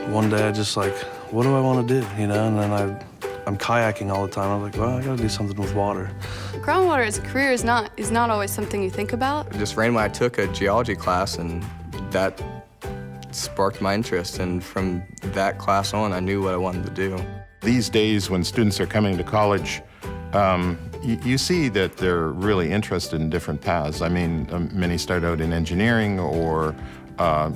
one day I just like, what do I want to do, you know? And then I'm kayaking all the time. I'm like, well, I gotta do something with water. Groundwater as a career is not always something you think about. Just randomly I took a geology class, and that sparked my interest, and from that class on, I knew what I wanted to do. These days, when students are coming to college, you see that they're really interested in different paths. I mean, many start out in engineering or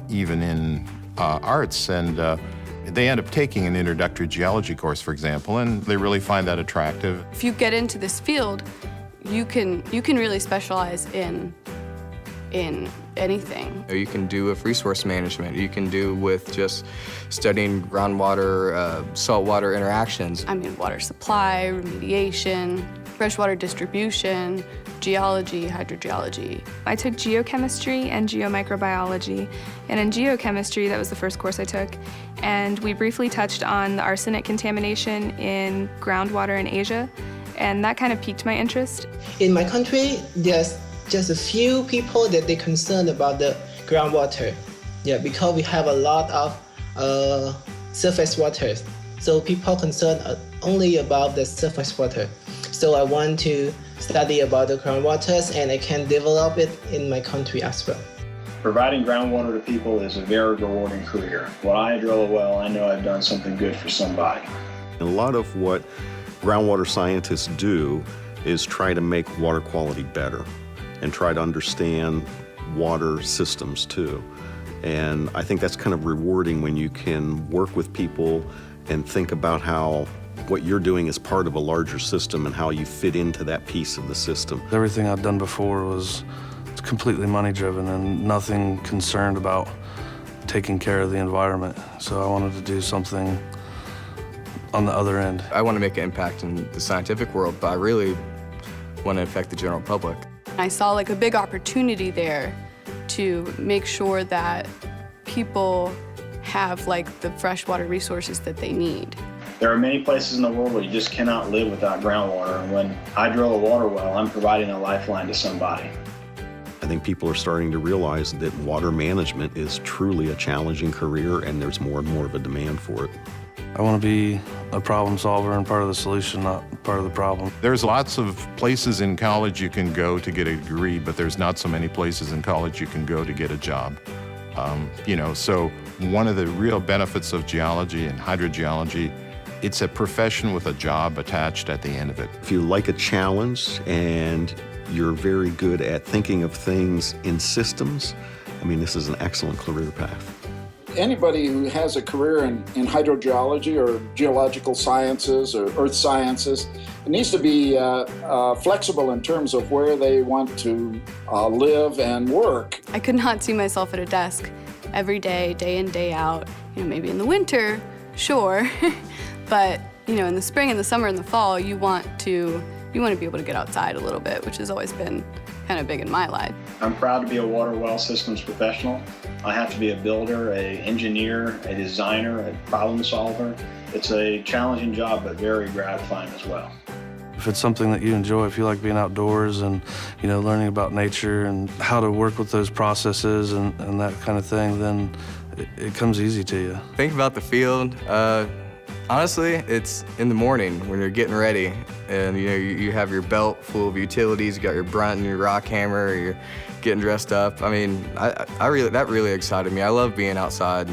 even in arts, and they end up taking an introductory geology course, for example, and they really find that attractive. If you get into this field, you can really specialize in anything. You can do with resource management. You can do with just studying groundwater, saltwater interactions. I mean, water supply, remediation, freshwater distribution, geology, hydrogeology. I took geochemistry and geomicrobiology, and in geochemistry, that was the first course I took, and we briefly touched on the arsenic contamination in groundwater in Asia, and that kind of piqued my interest. In my country, there's just a few people that they're concerned about the groundwater. Yeah, because we have a lot of surface waters. So people concerned only about the surface water. So I want to study about the groundwaters, and I can develop it in my country as well. Providing groundwater to people is a very rewarding career. When I drill a well, I know I've done something good for somebody. A lot of what groundwater scientists do is try to make water quality better and try to understand water systems too. And I think that's kind of rewarding when you can work with people and think about how what you're doing is part of a larger system and how you fit into that piece of the system. Everything I'd done before was completely money-driven and nothing concerned about taking care of the environment. So I wanted to do something on the other end. I want to make an impact in the scientific world, but I really want to affect the general public. I saw like a big opportunity there to make sure that people have like the freshwater resources that they need. There are many places in the world where you just cannot live without groundwater, and when I drill a water well, I'm providing a lifeline to somebody. I think people are starting to realize that water management is truly a challenging career, and there's more and more of a demand for it. I want to be a problem solver and part of the solution, not part of the problem. There's lots of places in college you can go to get a degree, but there's not so many places in college you can go to get a job. So one of the real benefits of geology and hydrogeology, it's a profession with a job attached at the end of it. If you like a challenge and you're very good at thinking of things in systems, I mean, this is an excellent career path. Anybody who has a career in hydrogeology or geological sciences or earth sciences, it needs to be flexible in terms of where they want to live and work. I could not see myself at a desk every day, day in, day out. Maybe in the winter, sure, but in the spring and the summer and the fall, you want to be able to get outside a little bit, which has always been kind of big in my life. I'm proud to be a water well systems professional. I have to be a builder, an engineer, a designer, a problem solver. It's a challenging job, but very gratifying as well. If it's something that you enjoy, if you like being outdoors and learning about nature and how to work with those processes and that kind of thing, then it comes easy to you. Think about the field. Honestly, it's in the morning when you're getting ready, and you have your belt full of utilities, you got your brunt and your rock hammer, you're getting dressed up. I mean, that really excited me. I love being outside.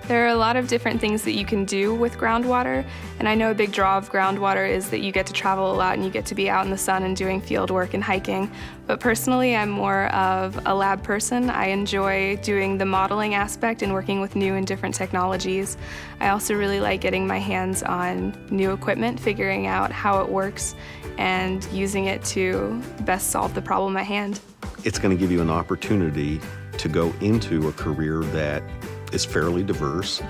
There are a lot of different things that you can do with groundwater, and I know a big draw of groundwater is that you get to travel a lot and you get to be out in the sun and doing field work and hiking. But personally, I'm more of a lab person. I enjoy doing the modeling aspect and working with new and different technologies. I also really like getting my hands on new equipment, figuring out how it works, and using it to best solve the problem at hand. It's going to give you an opportunity to go into a career that is fairly diverse,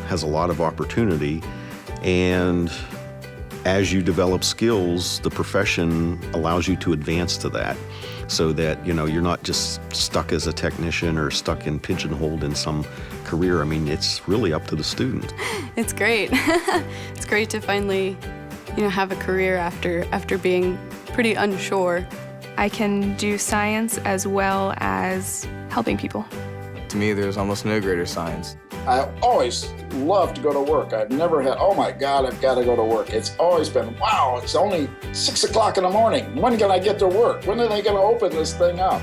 has a lot of opportunity, and as you develop skills, the profession allows you to advance to that so that you're not just stuck as a technician or stuck and pigeonholed in some career. I mean, it's really up to the student. It's great. It's great to finally have a career after being pretty unsure. I can do science as well as helping people. To me, there's almost no greater science. I always love to go to work. I've never had, oh my God, I've got to go to work. It's always been, wow, it's only 6 o'clock in the morning. When can I get to work? When are they going to open this thing up?